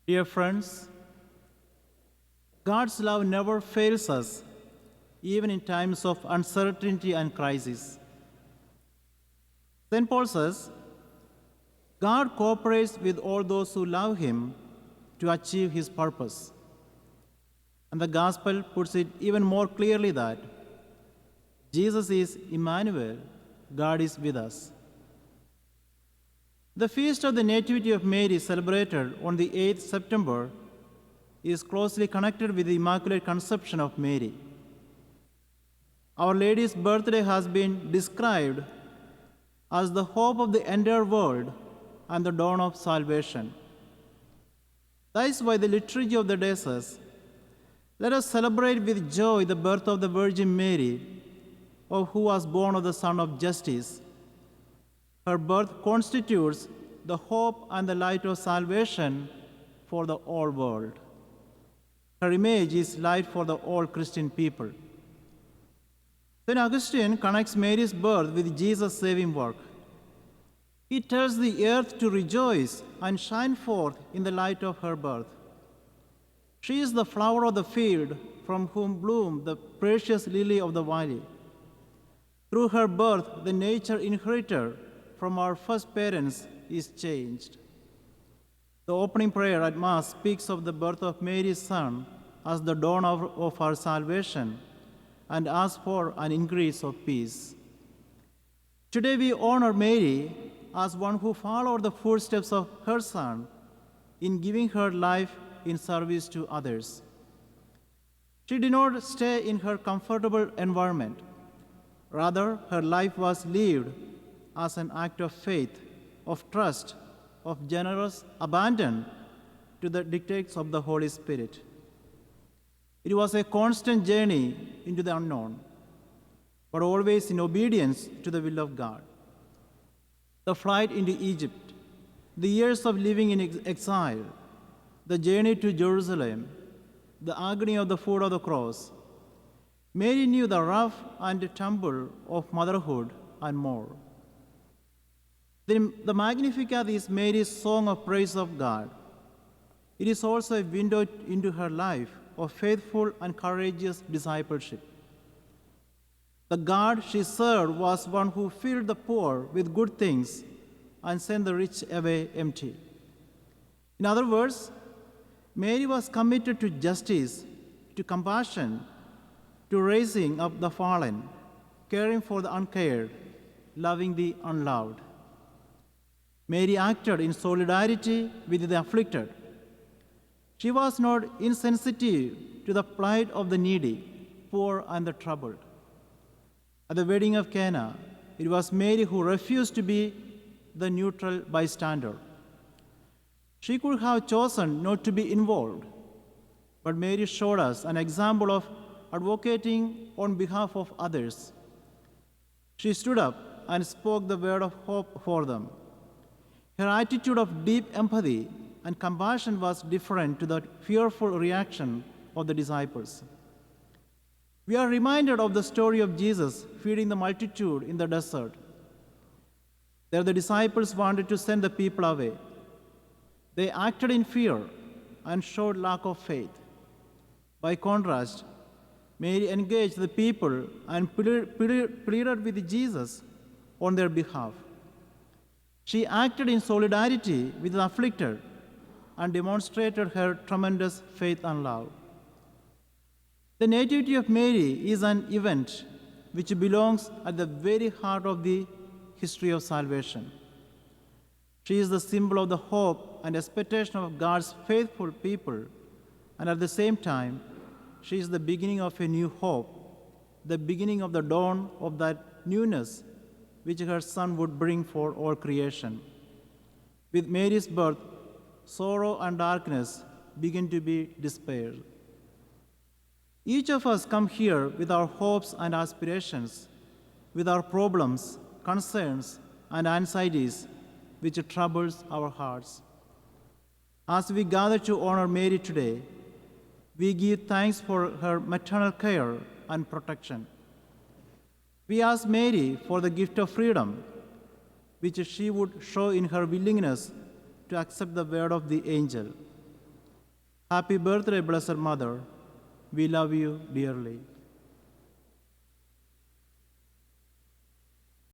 Dear friends, God's love never fails us, even in times of uncertainty and crisis. St. Paul says, God cooperates with all those who love Him to achieve His purpose. And the Gospel puts it even more clearly that Jesus is Emmanuel, God is with us. The feast of the Nativity of Mary, celebrated on the 8th September, is closely connected with the Immaculate Conception of Mary. Our Lady's birthday has been described as the hope of the entire world and the dawn of salvation. That is why the liturgy of the day says, "Let us celebrate with joy the birth of the Virgin Mary, of who was born of the Son of Justice." Her birth constitutes the hope and the light of salvation for the whole world. Her image is light for the all Christian people. St. Augustine connects Mary's birth with Jesus' saving work. He tells the earth to rejoice and shine forth in the light of her birth. She is the flower of the field from whom bloomed the precious lily of the valley. Through her birth, the nature inherited from our first parents is changed. The opening prayer at Mass speaks of the birth of Mary's Son as the dawn of our salvation and asks for an increase of peace. Today we honor Mary as one who followed the footsteps of her Son in giving her life in service to others. She did not stay in her comfortable environment. Rather, her life was lived as an act of faith, of trust, of generous abandon to the dictates of the Holy Spirit. It was a constant journey into the unknown, but always in obedience to the will of God. The flight into Egypt, the years of living in exile, the journey to Jerusalem, the agony of the foot of the cross. Mary knew the rough and tumble of motherhood and more. The Magnificat is Mary's song of praise of God. It is also a window into her life of faithful and courageous discipleship. The God she served was one who filled the poor with good things and sent the rich away empty. In other words, Mary was committed to justice, to compassion, to raising up the fallen, caring for the uncared, loving the unloved. Mary acted in solidarity with the afflicted. She was not insensitive to the plight of the needy, poor, and the troubled. At the wedding of Cana, it was Mary who refused to be the neutral bystander. She could have chosen not to be involved, but Mary showed us an example of advocating on behalf of others. She stood up and spoke the word of hope for them. Her attitude of deep empathy and compassion was different to the fearful reaction of the disciples. We are reminded of the story of Jesus feeding the multitude in the desert. There the disciples wanted to send the people away. They acted in fear and showed lack of faith. By contrast, Mary engaged the people and pleaded with Jesus on their behalf. She acted in solidarity with the afflicted and demonstrated her tremendous faith and love. The Nativity of Mary is an event which belongs at the very heart of the history of salvation. She is the symbol of the hope and expectation of God's faithful people, and at the same time, she is the beginning of a new hope, the beginning of the dawn of that newness which her Son would bring for all creation. With Mary's birth, sorrow and darkness begin to be dispelled. Each of us come here with our hopes and aspirations, with our problems, concerns, and anxieties which troubles our hearts. As we gather to honor Mary today, we give thanks for her maternal care and protection. We ask Mary for the gift of freedom, which she would show in her willingness to accept the word of the angel. Happy birthday, Blessed Mother. We love you dearly.